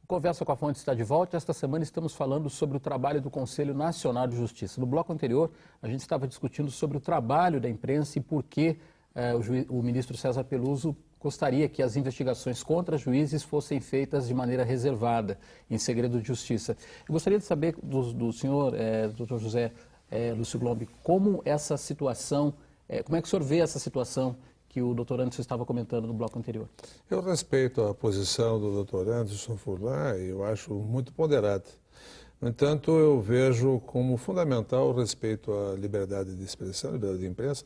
Conversa com a Fonte está de volta. Esta semana estamos falando sobre o trabalho do Conselho Nacional de Justiça. No bloco anterior, a gente estava discutindo sobre o trabalho da imprensa e por que o ministro César Peluso gostaria que as investigações contra juízes fossem feitas de maneira reservada, em segredo de justiça. Eu gostaria de saber do senhor, doutor José Lúcio Glombi, como essa situação, como é que o senhor vê essa situação que o doutor Anderson estava comentando no bloco anterior? Eu respeito a posição do doutor Anderson Furlan e eu acho muito ponderada. No entanto, eu vejo como fundamental o respeito à liberdade de expressão, liberdade de imprensa,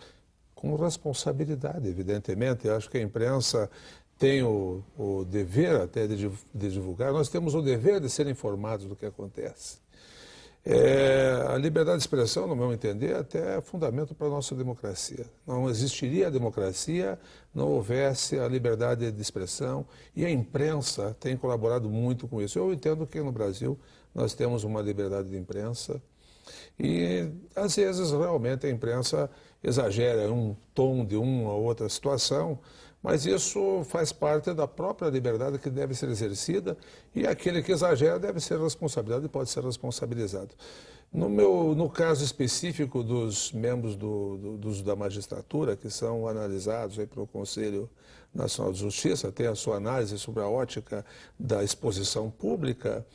com responsabilidade, evidentemente. Eu acho que a imprensa tem o dever até de divulgar, nós temos o dever de ser informados do que acontece. A liberdade de expressão, no meu entender, até é fundamento para a nossa democracia. Não existiria a democracia não houvesse a liberdade de expressão e a imprensa tem colaborado muito com isso. Eu entendo que no Brasil nós temos uma liberdade de imprensa e, às vezes, realmente a imprensa exagera um tom de uma ou outra situação, mas isso faz parte da própria liberdade que deve ser exercida e aquele que exagera deve ser responsabilizado e pode ser responsabilizado. No caso específico dos membros da magistratura, que são analisados pelo Conselho Nacional de Justiça, tem a sua análise sobre a ótica da exposição pública,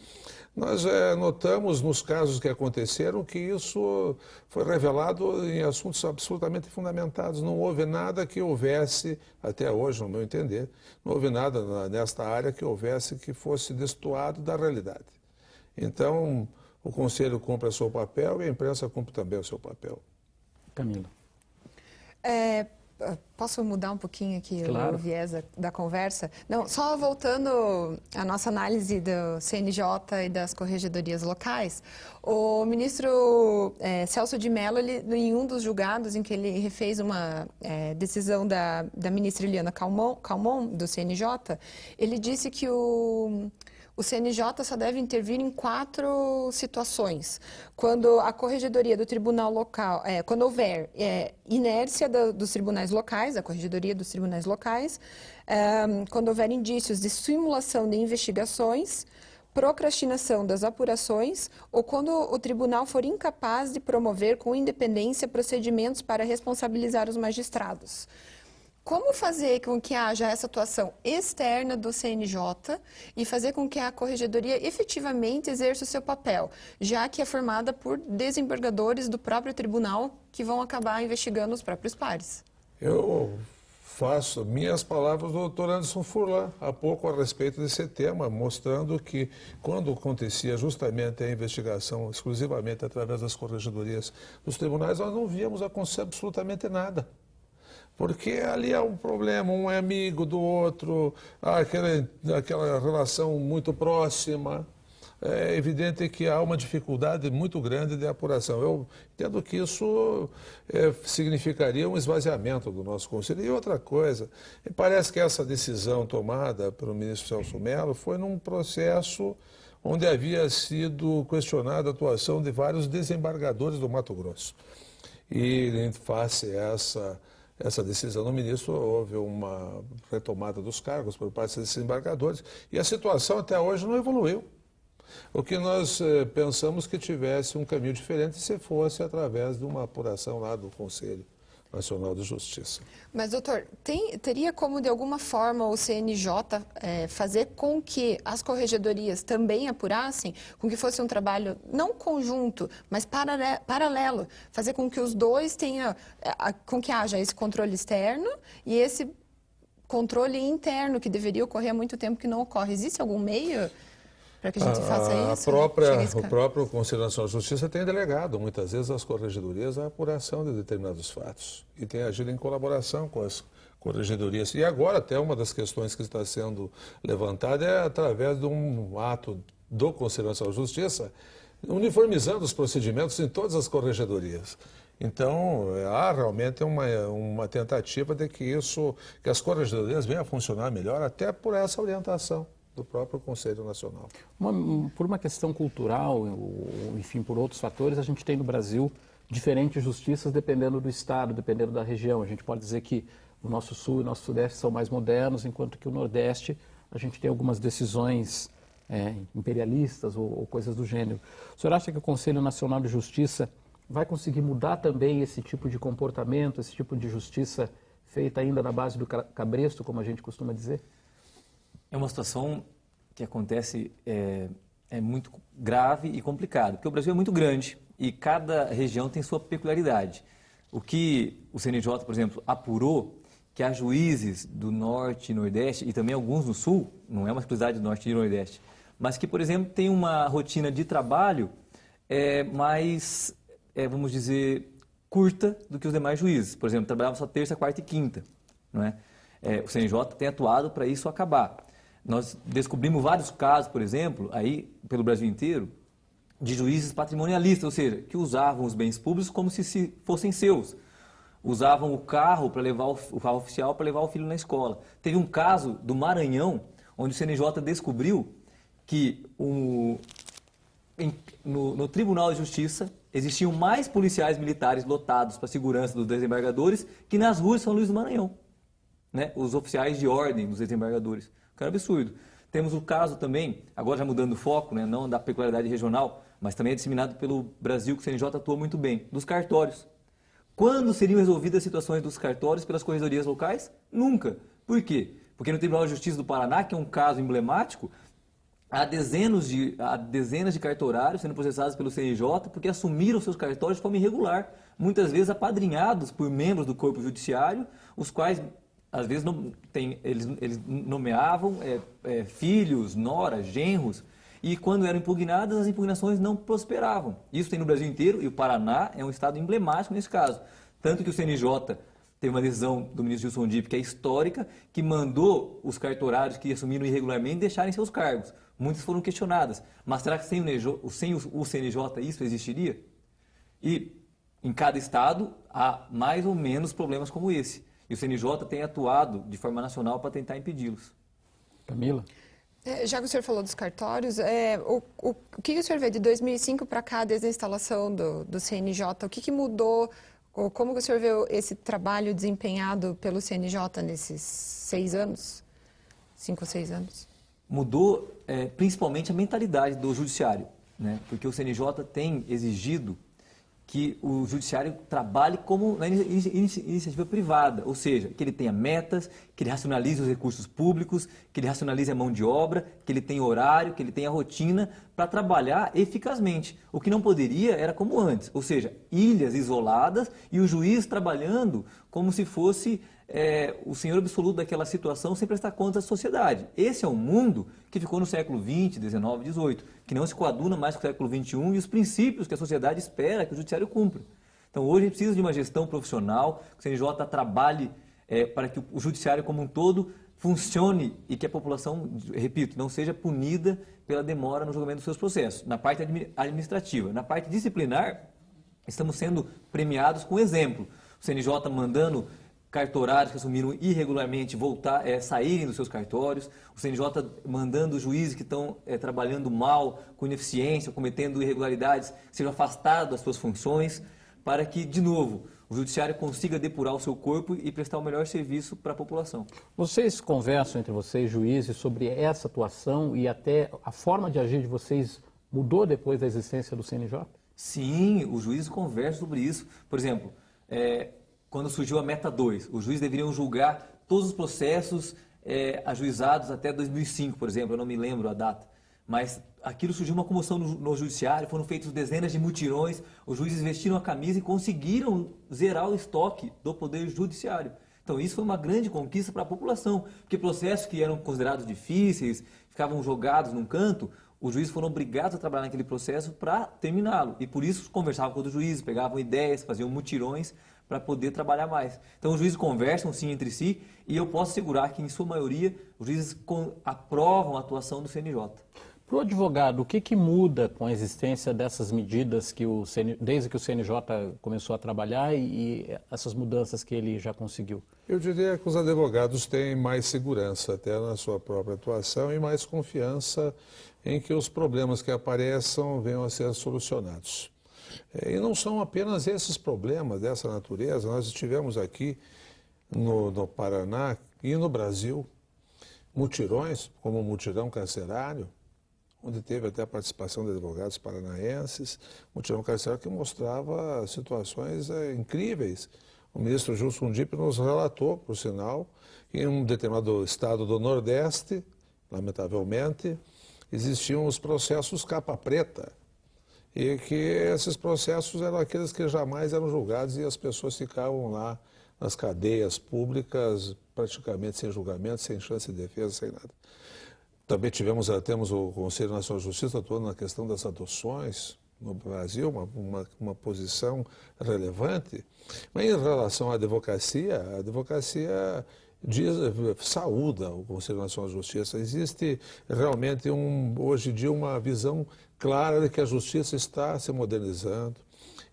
nós notamos nos casos que aconteceram que isso foi revelado em assuntos absolutamente fundamentados. Não houve nada que houvesse, até hoje, no meu entender, não houve nada nesta área que fosse destoado da realidade. Então, o Conselho cumpre o seu papel e a imprensa cumpre também o seu papel. Camila. Posso mudar um pouquinho aqui Claro. o viés da conversa? Não, só voltando à nossa análise do CNJ e das corregedorias locais, o ministro Celso de Mello, em um dos julgados em que ele refez uma decisão da ministra Eliana Calmon, do CNJ, ele disse que o CNJ só deve intervir em 4 situações. Quando a corregedoria do tribunal local, quando houver inércia dos tribunais locais, a corregedoria dos tribunais locais, quando houver indícios de simulação de investigações, procrastinação das apurações ou quando o tribunal for incapaz de promover com independência procedimentos para responsabilizar os magistrados. Como fazer com que haja essa atuação externa do CNJ e fazer com que a corregedoria efetivamente exerça o seu papel, já que é formada por desembargadores do próprio tribunal que vão acabar investigando os próprios pares? Eu faço minhas palavras do doutor Anderson Furlan, há pouco a respeito desse tema, mostrando que quando acontecia justamente a investigação exclusivamente através das corregedorias dos tribunais, nós não víamos acontecer absolutamente nada. Porque ali há um problema, um é amigo do outro, há aquela relação muito próxima. É evidente que há uma dificuldade muito grande de apuração. Eu entendo que isso significaria um esvaziamento do nosso Conselho. E outra coisa, parece que essa decisão tomada pelo ministro Celso Mello foi num processo onde havia sido questionada a atuação de vários desembargadores do Mato Grosso. E, em face a essa decisão do ministro, houve uma retomada dos cargos por parte desses desembargadores e a situação até hoje não evoluiu. O que nós pensamos que tivesse um caminho diferente se fosse através de uma apuração lá do Conselho Nacional de Justiça. Mas, doutor, teria como, de alguma forma, o CNJ fazer com que as corregedorias também apurassem, com que fosse um trabalho, não conjunto, mas paralelo, fazer com que os dois tenham, com que haja esse controle externo e esse controle interno, que deveria ocorrer há muito tempo que não ocorre? Existe algum meio para que a gente faça isso? O próprio Conselho Nacional de Justiça tem delegado, muitas vezes, às corregedorias a apuração de determinados fatos e tem agido em colaboração com as corregedorias. E agora, até uma das questões que está sendo levantada é através de um ato do Conselho Nacional de Justiça uniformizando os procedimentos em todas as corregedorias. Então, há realmente uma tentativa de que as corregedorias venham a funcionar melhor, até por essa orientação do próprio Conselho Nacional. Por uma questão cultural, ou, enfim, por outros fatores, a gente tem no Brasil diferentes justiças dependendo do estado, dependendo da região. A gente pode dizer que o nosso sul e o nosso sudeste são mais modernos, enquanto que o nordeste a gente tem algumas decisões imperialistas ou coisas do gênero. O senhor acha que o Conselho Nacional de Justiça vai conseguir mudar também esse tipo de comportamento, esse tipo de justiça feita ainda na base do cabresto, como a gente costuma dizer? É uma situação que acontece, é muito grave e complicado, porque o Brasil é muito grande e cada região tem sua peculiaridade. O que o CNJ, por exemplo, apurou, que há juízes do Norte e Nordeste, e também alguns no Sul, não é uma exclusividade do Norte e Nordeste, mas que, por exemplo, tem uma rotina de trabalho mais, vamos dizer, curta do que os demais juízes. Por exemplo, trabalhava só terça, quarta e quinta. Não é? O CNJ tem atuado para isso acabar. Nós descobrimos vários casos, por exemplo, aí pelo Brasil inteiro, de juízes patrimonialistas, ou seja, que usavam os bens públicos como se fossem seus. Usavam o carro para levar o carro oficial para levar o filho na escola. Teve um caso do Maranhão, onde o CNJ descobriu que no Tribunal de Justiça existiam mais policiais militares lotados para a segurança dos desembargadores que nas ruas de São Luís do Maranhão, né? Os oficiais de ordem dos desembargadores. Que é um absurdo. Temos o caso também, agora já mudando o foco, né, não da peculiaridade regional, mas também é disseminado pelo Brasil, que o CNJ atua muito bem, dos cartórios. Quando seriam resolvidas as situações dos cartórios pelas corregedorias locais? Nunca. Por quê? Porque no Tribunal de Justiça do Paraná, que é um caso emblemático, há dezenas de cartorários sendo processados pelo CNJ porque assumiram seus cartórios de forma irregular, muitas vezes apadrinhados por membros do corpo judiciário, os quais às vezes eles nomeavam filhos, noras, genros, e quando eram impugnadas, as impugnações não prosperavam. Isso tem no Brasil inteiro e o Paraná é um estado emblemático nesse caso. Tanto que o CNJ teve uma decisão do ministro Gilson Dipp, que é histórica, que mandou os cartorários que assumiram irregularmente deixarem seus cargos. Muitas foram questionadas. Mas será que sem o CNJ isso existiria? E em cada estado há mais ou menos problemas como esse. E o CNJ tem atuado de forma nacional para tentar impedi-los. Camila? Já que o senhor falou dos cartórios, o que o senhor vê de 2005 para cá, desde a instalação do CNJ? O que mudou? Ou como o senhor vê esse trabalho desempenhado pelo CNJ nesses 6 anos? 5 ou 6 anos? Mudou principalmente a mentalidade do judiciário, né? Porque o CNJ tem exigido que o judiciário trabalhe como na iniciativa privada, ou seja, que ele tenha metas, que ele racionalize os recursos públicos, que ele racionalize a mão de obra, que ele tenha horário, que ele tenha rotina para trabalhar eficazmente. O que não poderia era como antes, ou seja, ilhas isoladas e o juiz trabalhando como se fosse o senhor absoluto daquela situação sem prestar contas à sociedade. Esse é um mundo que ficou no século XX, XIX, XVIII, que não se coaduna mais com o século XXI e os princípios que a sociedade espera que o judiciário cumpra. Então, hoje a gente precisa de uma gestão profissional, que o CNJ trabalhe para que o judiciário como um todo funcione e que a população, repito, não seja punida pela demora no julgamento dos seus processos, na parte administrativa. Na parte disciplinar, estamos sendo premiados com exemplo. O CNJ mandando cartorários que assumiram irregularmente saírem dos seus cartórios, o CNJ mandando juízes que estão trabalhando mal, com ineficiência, cometendo irregularidades, sejam afastados das suas funções, para que, de novo, o judiciário consiga depurar o seu corpo e prestar o melhor serviço para a população. Vocês conversam entre vocês, juízes, sobre essa atuação e até a forma de agir de vocês mudou depois da existência do CNJ? Sim, os juízes conversam sobre isso. Por exemplo, quando surgiu a Meta 2, os juízes deveriam julgar todos os processos ajuizados até 2005, por exemplo, eu não me lembro a data. Mas aquilo surgiu uma comoção no judiciário, foram feitos dezenas de mutirões, os juízes vestiram a camisa e conseguiram zerar o estoque do poder judiciário. Então isso foi uma grande conquista para a população, porque processos que eram considerados difíceis, ficavam jogados num canto, os juízes foram obrigados a trabalhar naquele processo para terminá-lo. E por isso conversavam com os juízes, pegavam ideias, faziam mutirões para poder trabalhar mais. Então os juízes conversam sim entre si e eu posso assegurar que em sua maioria os juízes aprovam a atuação do CNJ. Para o advogado, o que muda com a existência dessas medidas desde que o CNJ começou a trabalhar e essas mudanças que ele já conseguiu? Eu diria que os advogados têm mais segurança até na sua própria atuação e mais confiança em que os problemas que apareçam venham a ser solucionados. E não são apenas esses problemas dessa natureza, nós tivemos aqui no Paraná e no Brasil mutirões, como o mutirão carcerário, onde teve até a participação de advogados paranaenses, mutirão carcerário que mostrava situações incríveis. O ministro Gilson Dipp nos relatou, por sinal, que em um determinado estado do Nordeste, lamentavelmente, existiam os processos capa preta, e que esses processos eram aqueles que jamais eram julgados e as pessoas ficavam lá nas cadeias públicas, praticamente sem julgamento, sem chance de defesa, sem nada. Também temos o Conselho Nacional de Justiça atuando na questão das adoções no Brasil, uma posição relevante. Mas em relação à advocacia saúda o Conselho Nacional de Justiça. Existe realmente, hoje em dia, uma visão clara de que a justiça está se modernizando,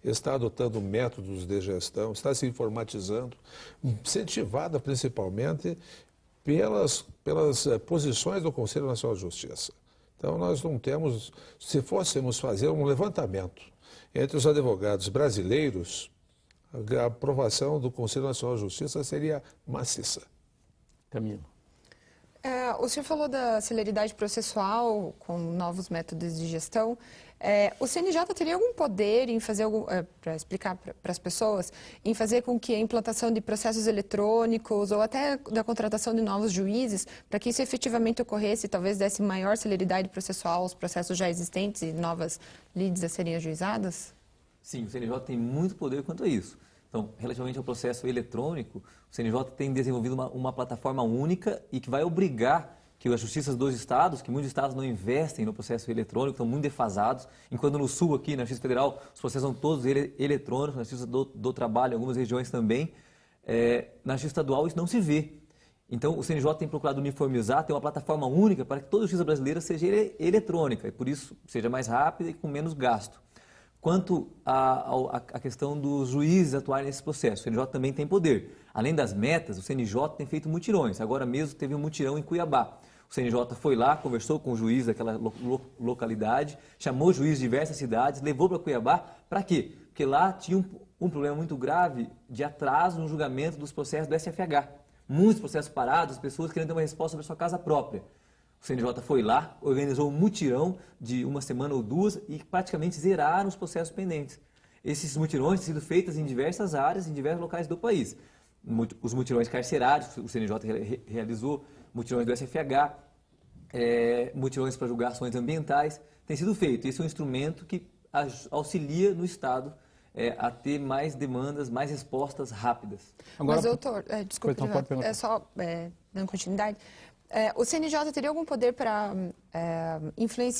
está adotando métodos de gestão, está se informatizando, incentivada principalmente pelas posições do Conselho Nacional de Justiça. Então, nós não temos, se fôssemos fazer um levantamento entre os advogados brasileiros, a aprovação do Conselho Nacional de Justiça seria maciça. Camilo. O senhor falou da celeridade processual com novos métodos de gestão. O CNJ teria algum poder em fazer para explicar para as pessoas, em fazer com que a implantação de processos eletrônicos ou até da contratação de novos juízes, para que isso efetivamente ocorresse e talvez desse maior celeridade processual aos processos já existentes e novas lides a serem ajuizadas? Sim, o CNJ tem muito poder quanto a isso. Então, relativamente ao processo eletrônico, o CNJ tem desenvolvido uma plataforma única e que vai obrigar que as justiças dos estados, que muitos estados não investem no processo eletrônico, estão muito defasados, enquanto no sul aqui, na Justiça Federal, os processos são todos eletrônicos, na Justiça do Trabalho, em algumas regiões também. Na Justiça Estadual isso não se vê. Então, o CNJ tem procurado uniformizar, ter uma plataforma única para que toda a justiça brasileira seja eletrônica e, por isso, seja mais rápida e com menos gasto. Quanto à questão dos juízes atuarem nesse processo, o CNJ também tem poder. Além das metas, o CNJ tem feito mutirões. Agora mesmo teve um mutirão em Cuiabá. O CNJ foi lá, conversou com o juiz daquela localidade, chamou o juiz de diversas cidades, levou para Cuiabá. Para quê? Porque lá tinha um problema muito grave de atraso no julgamento dos processos do SFH. Muitos processos parados, as pessoas querendo ter uma resposta sobre a sua casa própria. O CNJ foi lá, organizou um mutirão de uma semana ou duas e praticamente zeraram os processos pendentes. Esses mutirões têm sido feitos em diversas áreas, em diversos locais do país. Os mutirões carcerários, o CNJ realizou, mutirões do SFH, mutirões para julgar ações ambientais, tem sido feito. Esse é um instrumento que auxilia no Estado a ter mais demandas, mais respostas rápidas. Agora, mas, doutor, desculpe, só dando continuidade, o CNJ teria algum poder para influenciar